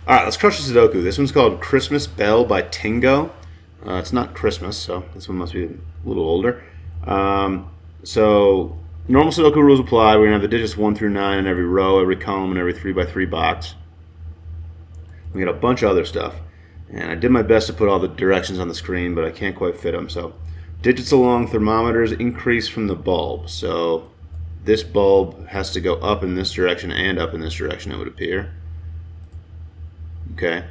All right, let's crush the Sudoku. This one's called Christmas Bell by Tingo. It's not Christmas, so this one must be a little older. So normal Sudoku rules apply. We're going to have the digits 1 through 9 in every row, every column, and every 3x3 box. We got a bunch of other stuff. And I did my best to put all the directions on the screen, but I can't quite fit them. So digits along thermometers increase from the bulb. So this bulb has to go up in this direction and up in this direction, it would appear. Okay.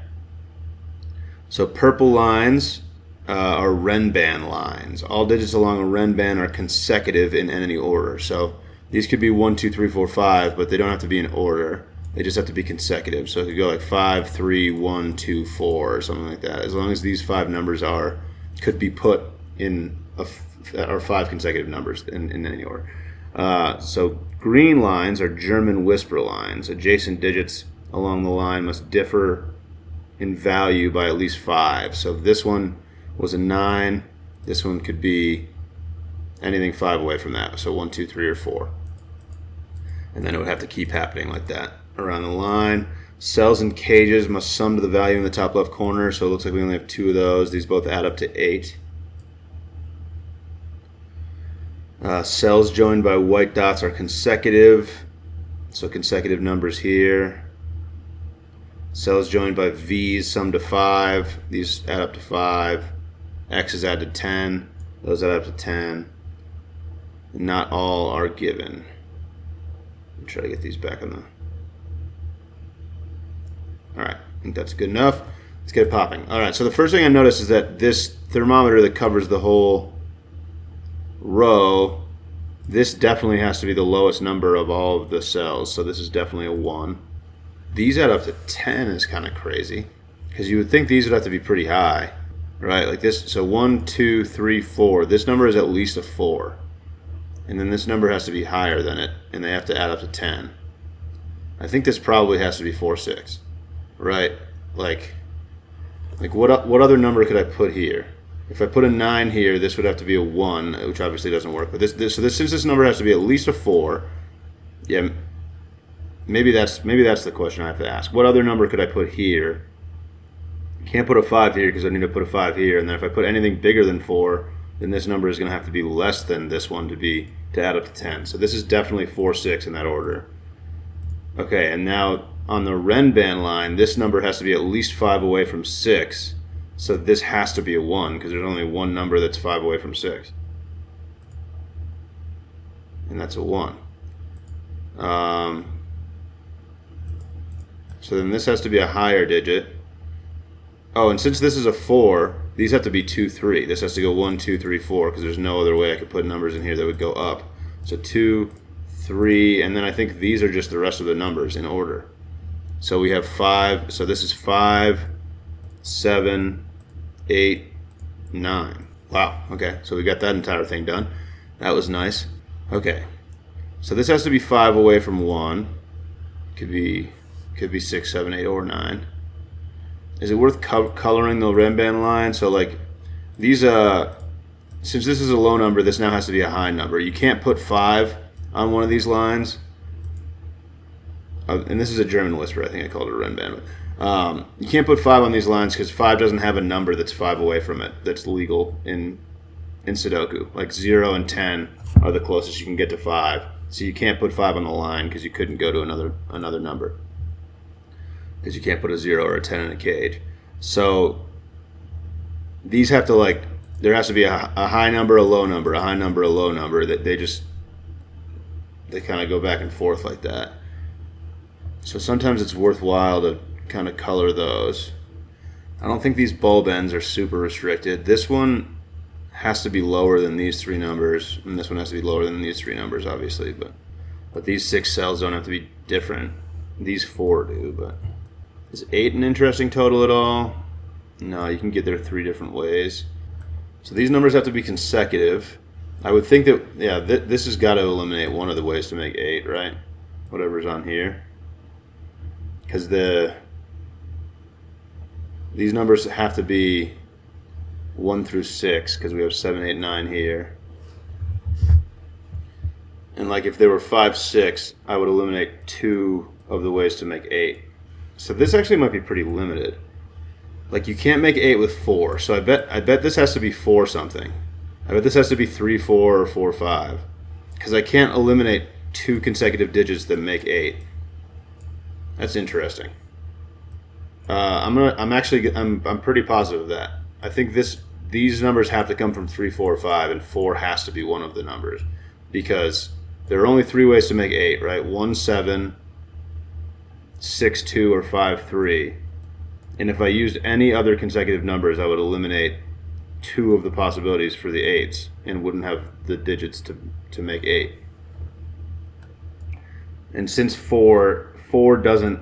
So purple lines are Renban lines. All digits along a Renban are consecutive in any order. So these could be 1, 2, 3, 4, 5, but they don't have to be in order. They just have to be consecutive. So it could go like 5, 3, 1, 2, 4, or something like that. As long as these 5 numbers could be put in or 5 consecutive numbers in any order. So green lines are German whisper lines. Adjacent digits along the line must differ in value by at least 5. So if this one was a 9, this one could be anything 5 away from that. So 1, 2, 3, or 4. And then it would have to keep happening like that around the line. Cells and cages must sum to the value in the top left corner. So it looks like we only have 2 of those. These both add up to 8. Cells joined by white dots are consecutive. So consecutive numbers here. Cells joined by V's sum to 5. These add up to 5. X's add to 10. Those add up to 10. Not all are given. I'll try to get these back on the... Alright, I think that's good enough. Let's get it popping. Alright, so the first thing I noticed is that this thermometer that covers the whole row, this definitely has to be the lowest number of all of the cells. So this is definitely a 1. These add up to 10 is kind of crazy, because you would think these would have to be pretty high, right? Like this, so 1, 2, 3, 4. This number is at least a 4. And then this number has to be higher than it, and they have to add up to 10. I think this probably has to be 4, 6, right? Like what other number could I put here? If I put a 9 here, this would have to be a 1, which obviously doesn't work. But since this number has to be at least a 4, yeah. Maybe that's the question I have to ask. What other number could I put here? Can't put a 5 here because I need to put a 5 here. And then if I put anything bigger than 4, then this number is going to have to be less than this one to add up to 10. So this is definitely 4, 6 in that order. Okay, and now on the Renban line, this number has to be at least 5 away from 6. So this has to be a 1 because there's only one number that's 5 away from 6. And that's a 1. So then this has to be a higher digit. Oh, and since this is a 4, these have to be 2, 3. This has to go 1, 2, 3, 4 because there's no other way I could put numbers in here that would go up. So 2, 3, and then I think these are just the rest of the numbers in order. So we have 5. So this is 5, 7, 8, 9. Wow. Okay, so we got that entire thing done. That was nice. Okay. So this has to be 5 away from 1. Could be 6, 7, 8, or 9. Is it worth coloring the Renban line? So like these, since this is a low number, this now has to be a high number. You can't put 5 on one of these lines. And this is a German whisper. I think I called it a Renban. You can't put 5 on these lines because 5 doesn't have a number that's 5 away from it that's legal in Sudoku. Like 0 and 10 are the closest you can get to 5. So you can't put 5 on the line because you couldn't go to another number. Because you can't put a 0 or a 10 in a cage. So these have to there has to be a high number, a low number, a high number, a low number. That they kind of go back and forth like that. So sometimes it's worthwhile to kind of color those. I don't think these bulb ends are super restricted. This one has to be lower than these 3 numbers, and this one has to be lower than these 3 numbers, obviously. But these 6 cells don't have to be different. These 4 do, but... Is 8 an interesting total at all? No, you can get there 3 different ways. So these numbers have to be consecutive. I would think that, yeah, this has got to eliminate one of the ways to make 8, right? Whatever's on here. Because these numbers have to be 1 through 6, because we have 7, 8, 9 here. And like if there were 5, 6, I would eliminate 2 of the ways to make 8. So this actually might be pretty limited. Like, you can't make 8 with 4, so I bet this has to be 4 something. I bet this has to be 3, 4, or 4, 5. Because I can't eliminate 2 consecutive digits that make 8. That's interesting. I'm pretty positive of that. I think these numbers have to come from 3, 4, 5, and 4 has to be one of the numbers. Because there are only 3 ways to make 8, right? 1, 7, 6, 2, or 5, 3. And if I used any other consecutive numbers, I would eliminate 2 of the possibilities for the 8s and wouldn't have the digits to make 8. And since 4 doesn't,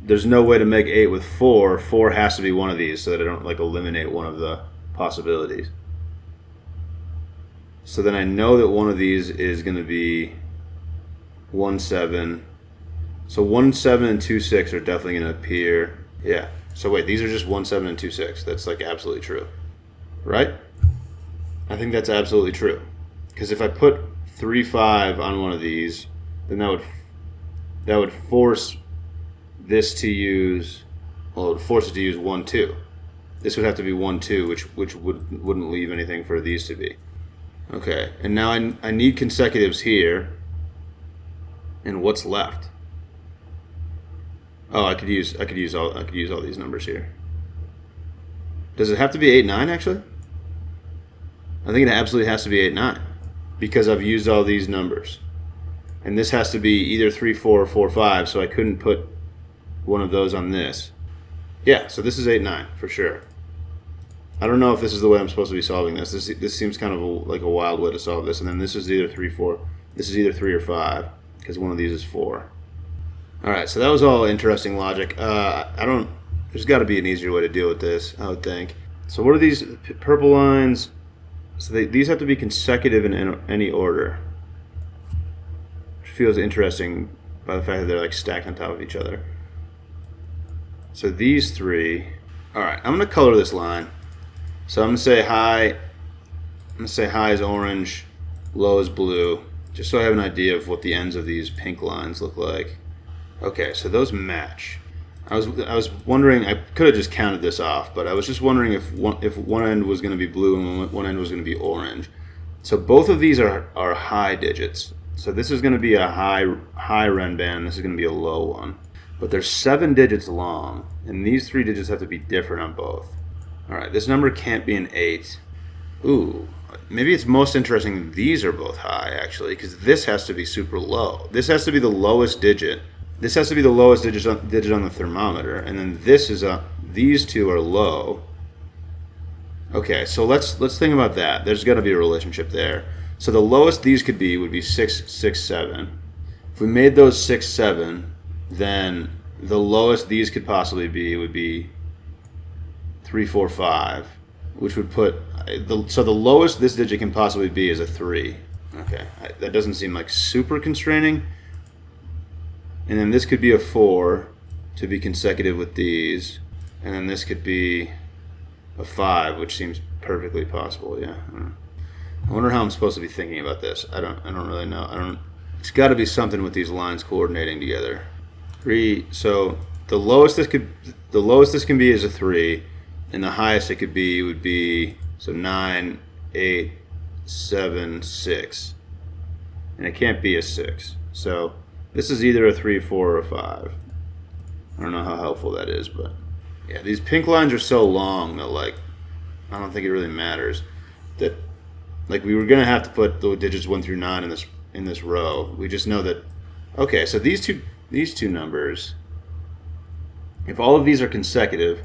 there's no way to make 8 with 4. 4 has to be one of these so that I don't like eliminate one of the possibilities. So then I know that one of these is going to be 1, 7. So 1, 7, and 2, 6 are definitely going to appear. Yeah. So wait, these are just 1, 7, and 2, 6. That's like absolutely true. Right? I think that's absolutely true. Because if I put 3, 5 on one of these, then that would force this to use, well, it would force it to use 1, 2. This would have to be 1, 2, which wouldn't leave anything for these to be. Okay, and now I need consecutives here. And what's left? Oh, I could use all these numbers here. Does it have to be 8, 9 actually? I think it absolutely has to be 8, 9 because I've used all these numbers. And this has to be either 3, 4, or 4, 5, so I couldn't put one of those on this. Yeah, so this is 8, 9 for sure. I don't know if this is the way I'm supposed to be solving this. This seems kind of like a wild way to solve this. And then this is either 3, 4. This is either 3 or 5 because one of these is 4. All right, so that was all interesting logic. There's got to be an easier way to deal with this, I would think. So what are these purple lines? So these have to be consecutive in any order. Which feels interesting by the fact that they're like stacked on top of each other. So these 3. All right, I'm going to color this line. So I'm going to say high. I'm going to say high is orange, low is blue, just so I have an idea of what the ends of these pink lines look like. Okay, so those match. I was wondering, I could have just counted this off, but I was just wondering if one end was going to be blue and one end was going to be orange. So both of these are high digits. So this is going to be a high Renban, and this is going to be a low one. But they're 7 digits long, and these 3 digits have to be different on both. All right, this number can't be an 8. Ooh, maybe it's most interesting these are both high, actually, because this has to be super low. This has to be the lowest digit. This has to be the lowest digit on the thermometer, and then these 2 are low. Okay, so let's think about that. There's got to be a relationship there. So the lowest these could be would be 6, 6, 7. If we made those 6, 7, then the lowest these could possibly be would be 3, 4, 5, which would put so the lowest this digit can possibly be is a 3. Okay, that doesn't seem like super constraining. And then this could be a 4 to be consecutive with these, and then this could be a 5, which seems perfectly possible. Yeah, I wonder how I'm supposed to be thinking about this. I don't really know. It's got to be something with these lines coordinating together. 3. So the lowest this can be is a 3. And the highest it could be would be, so 9, 8, 7, 6. And it can't be a 6. So this is either a 3, 4, or a 5. I don't know how helpful that is, but yeah, these pink lines are so long that like I don't think it really matters. That like we were gonna have to put the digits 1 through 9 in this row. We just know that okay, so these two numbers, if all of these are consecutive,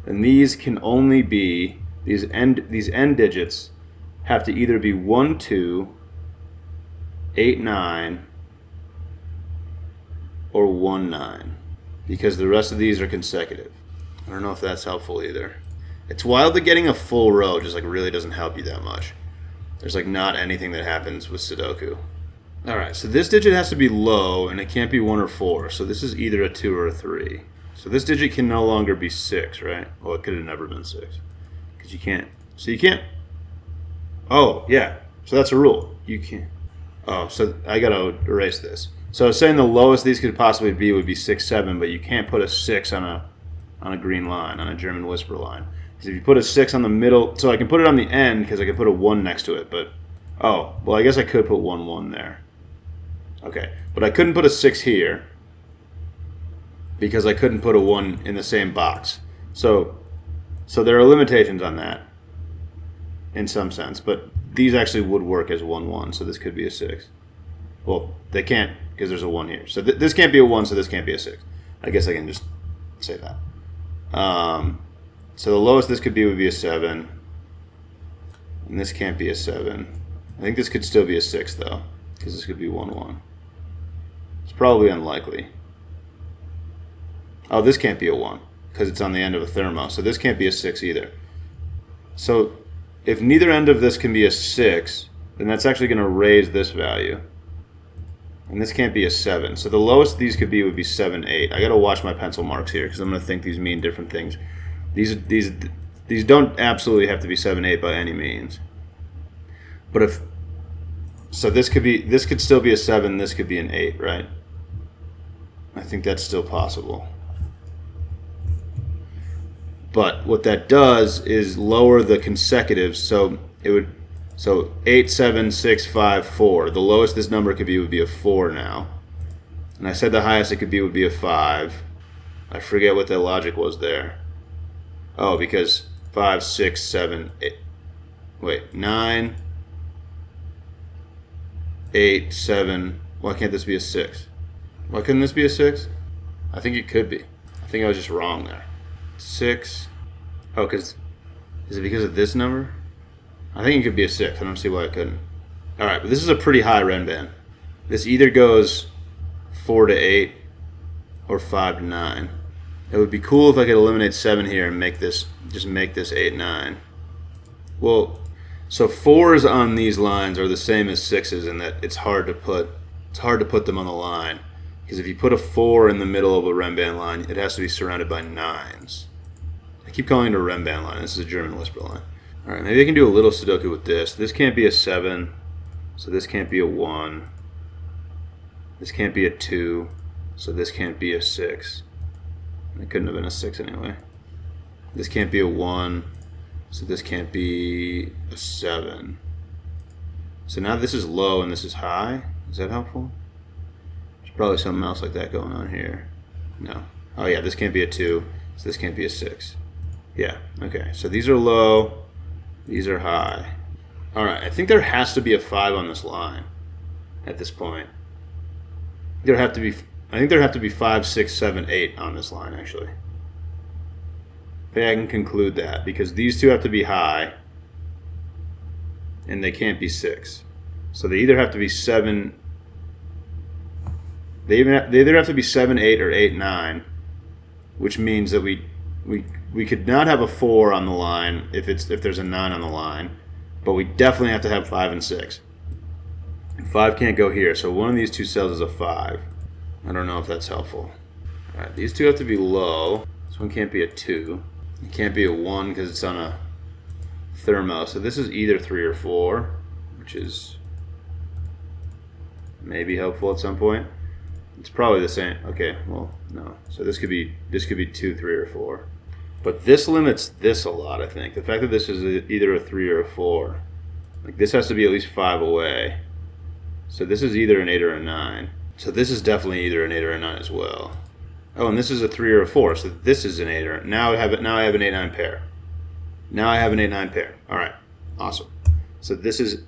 then these can only be these end digits have to either be 1, 2, 8, 9, or 1, 9, because the rest of these are consecutive. I don't know if that's helpful either. It's wild that getting a full row just like really doesn't help you that much. There's like not anything that happens with Sudoku. All right, so this digit has to be low, and it can't be 1 or 4. So this is either a 2 or a 3. So this digit can no longer be 6, right? Well, it could have never been 6. Because you can't. So you can't. Oh, yeah. So that's a rule. You can't. Oh, so I got to erase this. So I was saying the lowest these could possibly be would be 6, 7, but you can't put a 6 on a green line, on a German whisper line. Because if you put a 6 on the middle, so I can put it on the end because I can put a 1 next to it, but, oh, well, I guess I could put 1, 1 there. Okay, but I couldn't put a 6 here because I couldn't put a 1 in the same box. So there are limitations on that in some sense, but these actually would work as 1, 1, so this could be a 6. Well, they can't because there's a 1 here. So this can't be a 1, so this can't be a 6. I guess I can just say that. So the lowest this could be would be a 7. And this can't be a 7. I think this could still be a 6, though, because this could be 1, 1. It's probably unlikely. Oh, this can't be a 1 because it's on the end of a thermo. So this can't be a 6 either. So if neither end of this can be a 6, then that's actually going to raise this value. And this can't be a 7. So the lowest these could be would be 7, 8. I got to watch my pencil marks here because I'm going to think these mean different things. These don't absolutely have to be 7, 8 by any means. But if so, this could still be a 7. This could be an 8, right? I think that's still possible. But what that does is lower the consecutives. So 8, 7, 6, 5, 4. The lowest this number could be would be a 4 now. And I said the highest it could be would be a 5. I forget what the logic was there. Oh, because 5, 6, 7, 8. Wait, 9, 8, 7. Why can't this be a 6? Why couldn't this be a 6? I think it could be. I think I was just wrong there. 6. Oh, is it because of this number? I think it could be a 6. I don't see why it couldn't. Alright, but this is a pretty high Renban. This either goes 4 to 8 or 5 to 9. It would be cool if I could eliminate 7 here and just make this 8, 9. Well, so 4s on these lines are the same as 6s in that it's hard to put them on the line. Because if you put a 4 in the middle of a Renban line, it has to be surrounded by 9s. I keep calling it a Renban line. This is a German whisper line. Alright, maybe I can do a little Sudoku with this. This can't be a 7, so this can't be a 1. This can't be a 2, so this can't be a 6. It couldn't have been a 6 anyway. This can't be a 1, so this can't be a 7. So now this is low and this is high. Is that helpful? There's probably something else like that going on here. No. Oh yeah, this can't be a 2, so this can't be a 6. Yeah, okay. So these are low. These are high. Alright, I think there has to be a 5 on this line at this point. I think there have to be 5, 6, 7, 8 on this line, actually. I think I can conclude that, because these two have to be high, and they can't be 6. So they either have to be 7... They either have to be 7, 8, or 8, 9, which means that we could not have a 4 on the line if there's a 9 on the line, but we definitely have to have 5 and 6. And 5 can't go here, so one of these two cells is a 5. I don't know if that's helpful. Alright, these two have to be low. This one can't be a 2. It can't be a 1 because it's on a thermo. So this is either 3 or 4, which is maybe helpful at some point. It's probably the same. Okay, well, no. So this could be 2, 3, or 4. But this limits this a lot, I think. The fact that this is either a 3 or a 4. Like, this has to be at least 5 away. So this is either an 8 or a 9. So this is definitely either an 8 or a 9 as well. Oh, and this is a 3 or a 4. So this is an 8 or... Now I have an 8-9 pair. Now I have an 8-9 pair. All right. Awesome. So this is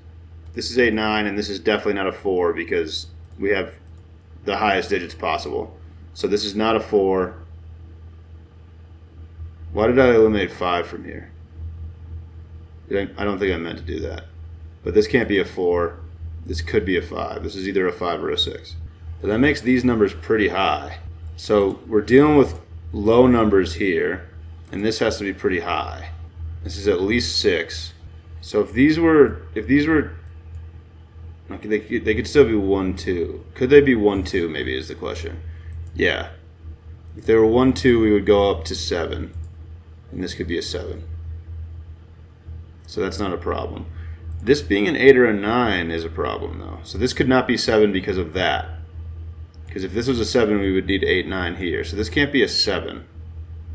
8-9, and this is definitely not a 4 because we have the highest digits possible. So this is not a 4. Why did I eliminate 5 from here? I don't think I meant to do that. But this can't be a 4. This could be a 5. This is either a 5 or a 6. So that makes these numbers pretty high. So we're dealing with low numbers here, and this has to be pretty high. This is at least 6. So if these were okay, they could still be 1, 2. Could they be 1, 2? Maybe is the question. Yeah. If they were 1, 2, we would go up to 7, and this could be a 7. So that's not a problem. This being an 8 or a 9 is a problem, though. So this could not be 7 because of that. Because if this was a 7, we would need 8, 9 here. So this can't be a 7,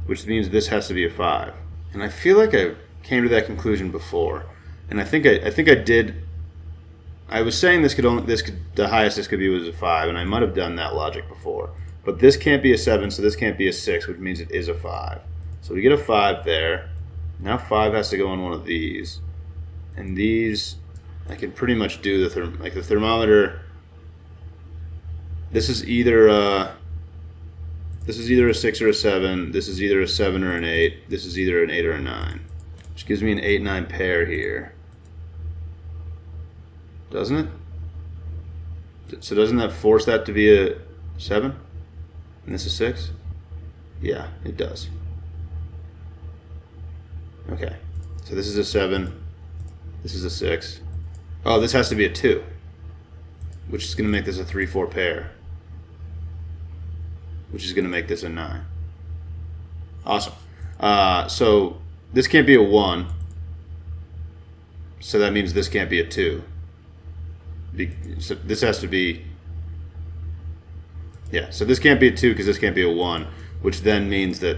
which means this has to be a 5. And I feel like I came to that conclusion before. And I think I did. I was saying the highest this could be was a 5, and I might have done that logic before. But this can't be a 7, so this can't be a 6, which means it is a 5. So we get a 5 there. Now 5 has to go on one of these. And these, I can pretty much do the thermometer. This is either a 6 or a 7. This is either a 7 or an 8. This is either an 8 or a 9. Which gives me an 8-9 pair here. Doesn't it? So doesn't that force that to be a 7? And this is 6? Yeah, it does. Okay. So this is a 7. This is a 6. Oh, this has to be a 2. Which is going to make this a 3-4 pair. Which is going to make this a 9. Awesome. So this can't be a 1. So that means this can't be a 2. So this has to be... Yeah, so this can't be a 2 because this can't be a 1. Which then means that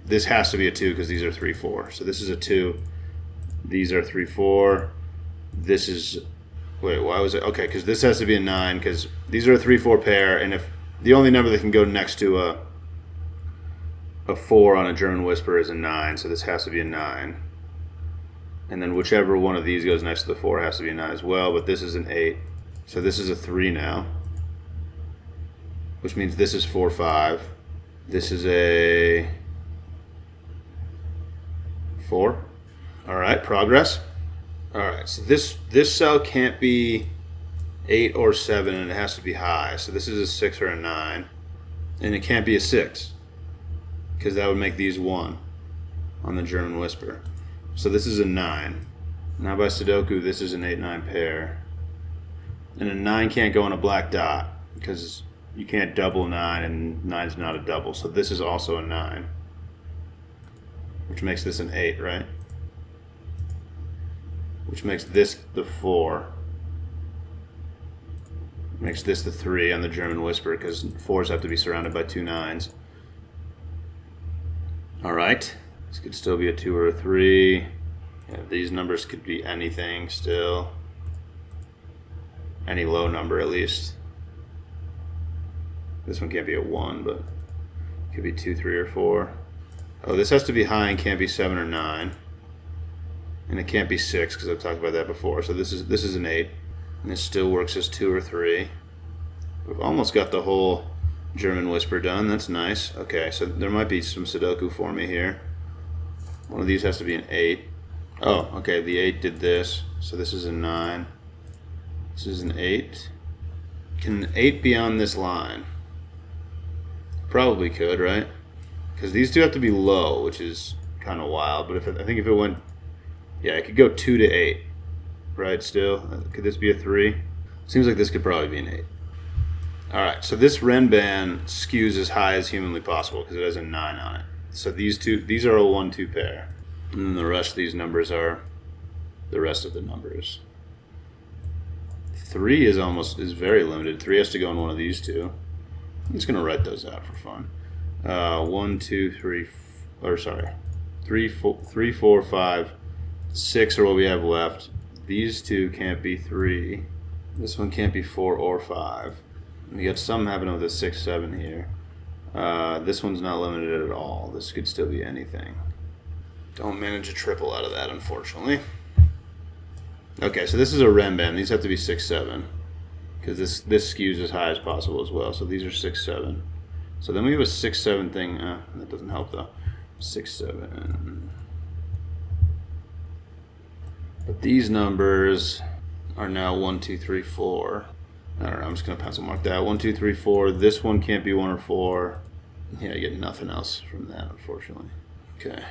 this has to be a 2 because these are 3-4. So this is a 2. These are 3-4. This is... Wait, why was it? Okay, because this has to be a 9 because these are a 3-4 pair, and if the only number that can go next to a 4 on a German whisper is a 9, so this has to be a 9. And then whichever one of these goes next to the 4 has to be a 9 as well, but this is an 8. So this is a 3 now, which means this is 4-5. This is a 4. All right, progress. All right, so this cell can't be 8 or 7, and it has to be high. So this is a 6 or a 9, and it can't be a 6 because that would make these 1 on the German whisper. So this is a 9. Now by Sudoku, this is an 8-9 pair, and a 9 can't go on a black dot because you can't double 9, and 9 is not a double. So this is also a 9, which makes this an 8, right? Which makes this the 4. Makes this the 3 on the German whisper because 4s have to be surrounded by 2 9s. Alright, this could still be a 2 or a 3. Yeah, these numbers could be anything still. Any low number at least. This one can't be a 1, but it could be 2, 3, or 4. Oh, this has to be high and can't be 7 or 9. And it can't be 6 because I've talked about that before. So this is an 8. And this still works as 2 or 3. We've almost got the whole German whisper done. That's nice. Okay, so there might be some Sudoku for me here. One of these has to be an 8. Oh, okay, the 8 did this. So this is a 9. This is an 8. Can an 8 be on this line? Probably could, right? Because these two have to be low, which is kind of wild. But I think if it went... Yeah, it could go 2 to 8. Right, still? Could this be a 3? Seems like this could probably be an 8. Alright, so this Renban skews as high as humanly possible because it has a 9 on it. So these are a 1-2 pair. And then the rest of these numbers are the rest of the numbers. 3 is very limited. 3 has to go in one of these two. I'm just going to write those out for fun. 1, 2, 3, or sorry. 3, 4, 5, 6 are what we have left. These two can't be 3. This one can't be 4 or 5. We got something happening with a 6, 7 here. This one's not limited at all. This could still be anything. Don't manage a triple out of that, unfortunately. Okay, so this is a Renban. These have to be 6, 7. Because this skews as high as possible as well. So these are 6, 7. So then we have a 6, 7 thing. That doesn't help though. 6, 7. But these numbers are now 1, 2, 3, 4. I don't know, I'm just going to pencil mark that. 1, 2, 3, 4. This one can't be 1 or 4. Yeah, I get nothing else from that, unfortunately. Okay.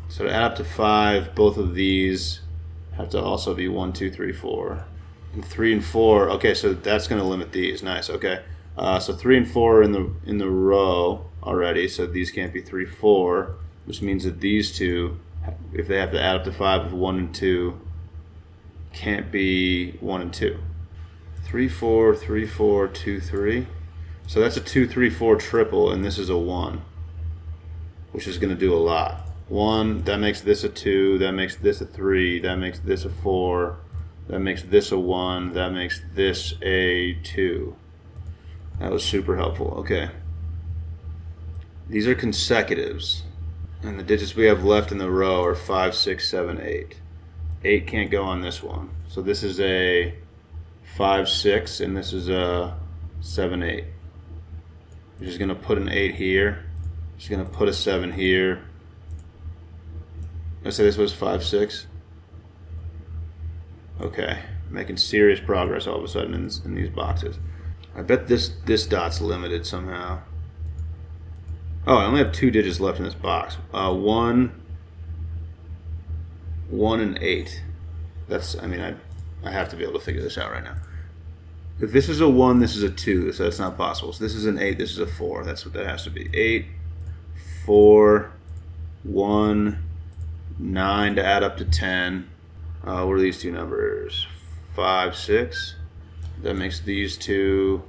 So to add up to 5, both of these have to also be 1, 2, 3, 4. And 3 and 4, okay, so that's going to limit these. Nice, okay. So 3 and 4 are in the row already, so these can't be 3, 4, which means that these two, if they have to add up to 5 with 1 and 2, can't be 1 and 2. 3, 4, 3, 4, 2, 3. So that's a 2, 3, 4 triple, and this is a 1, which is going to do a lot. 1, that makes this a 2, that makes this a 3, that makes this a 4, that makes this a 1, that makes this a 2. That was super helpful. Okay. These are consecutives, and the digits we have left in the row are 5, 6, 7, 8. 8 can't go on this one. So this is a 5, 6, and this is a 7, 8. We're just going to put an 8 here. Just going to put a 7 here. Let's say this was 5, 6. Okay, making serious progress all of a sudden in these boxes. I bet this dot's limited somehow. Oh, I only have 2 digits left in this box. 1 and 8. That's, I mean, I have to be able to figure this out right now. If this is a 1, this is a 2, so that's not possible. So this is an 8, this is a 4. That's what that has to be. 8, 4, 1, 9 to add up to 10. What are these two numbers? 5, 6. That makes these two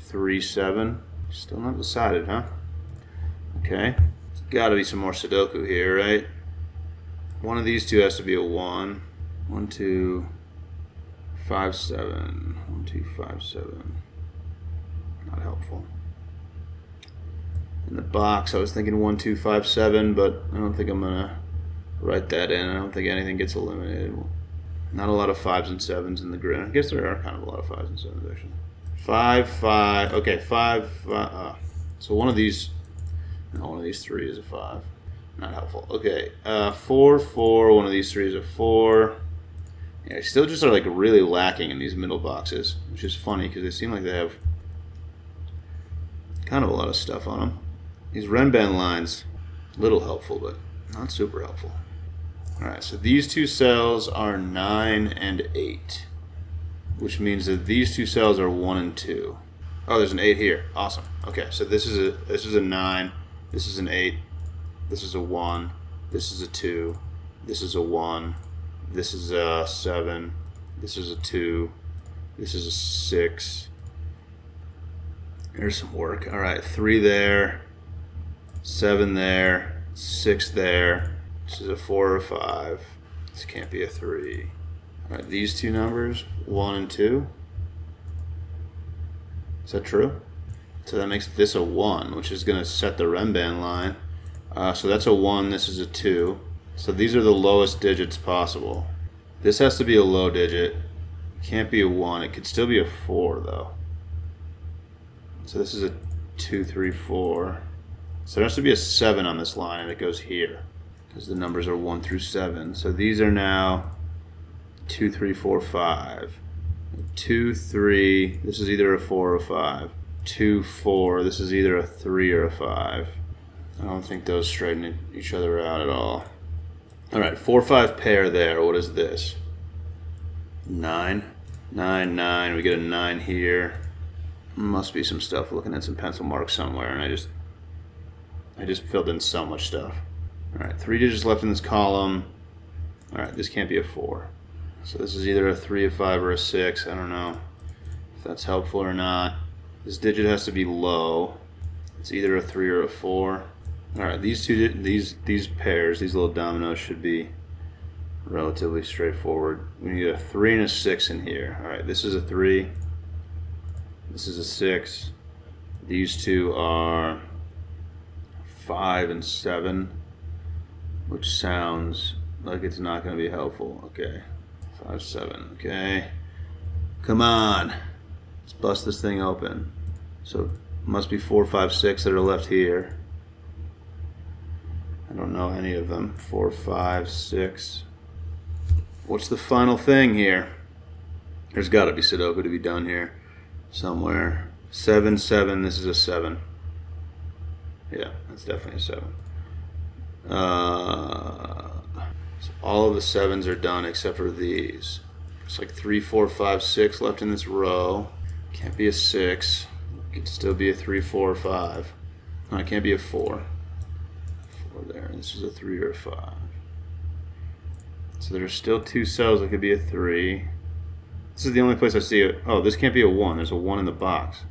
3, 7. Still not decided, huh? Okay. There's got to be some more Sudoku here, right? One of these two has to be a 1. 1, 2, 5, 7. 1, 2, 5, 7. Not helpful. In the box, I was thinking 1, 2, 5, 7, but I don't think I'm gonna write that in. I don't think anything gets eliminated. Not a lot of 5s and 7s in the grid. I guess there are kind of a lot of 5s and 7s actually. 5, 5. Okay, 5. So one of these. No, one of these 3 is a 5. Not helpful. Okay, 4, 4. One of these 3 is a 4. Yeah, still just are like really lacking in these middle boxes, which is funny because they seem like they have kind of a lot of stuff on them. These Renban lines, little helpful, but not super helpful. All right, so these two cells are 9 and 8, which means that these two cells are 1 and 2. Oh, there's an 8 here. Awesome. Okay, so this is a 9, this is an 8, this is a 1, this is a 2, this is a 1, this is a 7, this is a 2, this is a 6. There's some work. All right, 3 there, 7 there, 6 there. This is a 4 or a 5. This can't be a 3. All right, these two numbers, 1 and 2. Is that true? So that makes this a 1, which is going to set the Renban line. So that's a 1, this is a 2. So these are the lowest digits possible. This has to be a low digit. It can't be a 1. It could still be a 4, though. So this is a 2, 3, 4. So there has to be a 7 on this line, and it goes here, because the numbers are 1 through 7. So these are now 2, 3, 4, 5. 2, 3, this is either a 4 or a 5. 2, 4, this is either a 3 or a 5. I don't think those straighten each other out at all. All right, 4, 5 pair there. What is this? 9. 9, 9. We get a 9 here. Must be some stuff. Looking at some pencil marks somewhere, and I just filled in so much stuff. All right, 3 digits left in this column. All right, this can't be a 4. So this is either a 3, a 5, or a 6. I don't know if that's helpful or not. This digit has to be low. It's either a 3 or a 4. All right, these pairs, these little dominoes should be relatively straightforward. We need a 3 and a 6 in here. All right, this is a 3. This is a 6. These two are 5 and 7, which sounds like it's not going to be helpful. Okay, 5, 7. Okay, come on, let's bust this thing open. So it must be 4, 5, 6 that are left here. I don't know any of them. 4, 5, 6. What's the final thing here? There's got to be Sudoku to be done here somewhere. 7, 7. This is a 7. Yeah, that's definitely a 7. So all of the 7s are done except for these. It's like 3, 4, 5, 6 left in this row. Can't be a 6. It could still be a 3, 4, or 5. No, it can't be a 4. 4 there. This is a 3 or a 5. So there's still 2 cells that could be a 3. This is the only place I see it. Oh, this can't be a 1. There's a 1 in the box.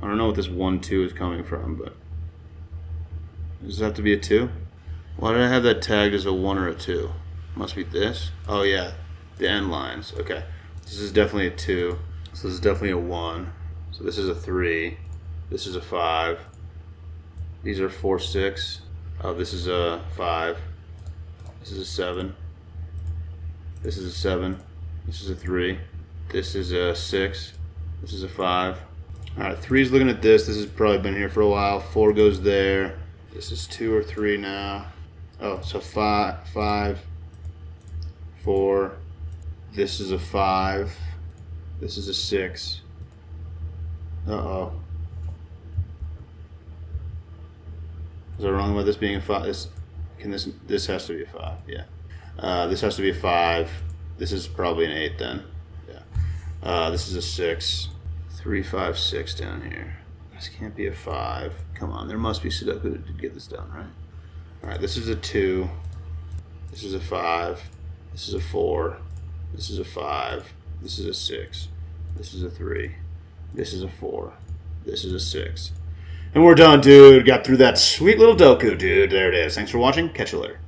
I don't know what this 1, 2 is coming from, but does it have to be a 2? Why did I have that tagged as a 1 or a 2? Must be this. Oh yeah, the end lines. Okay, this is definitely a 2. So this is definitely a 1. So this is a 3. This is a 5. These are 4, 6. Oh, this is a 5. This is a 7. This is a 7. This is a 3. This is a 6. This is a 5. Alright, 3's looking at this. This has probably been here for a while. 4 goes there. This is 2 or 3 now. Oh, so 5, 4. This is a 5. This is a 6. Uh-oh. Is I wrong about this being a 5? This has to be a 5, yeah. This has to be a 5. This is probably an 8 then. Yeah. This is a 6. 3, 5, 6 down here. This can't be a 5. Come on, there must be Sudoku to get this done, right? Alright, this is a 2. This is a 5. This is a 4. This is a 5. This is a 6. This is a 3. This is a 4. This is a 6. And we're done, dude. Got through that sweet little doku, dude. There it is. Thanks for watching. Catch you later.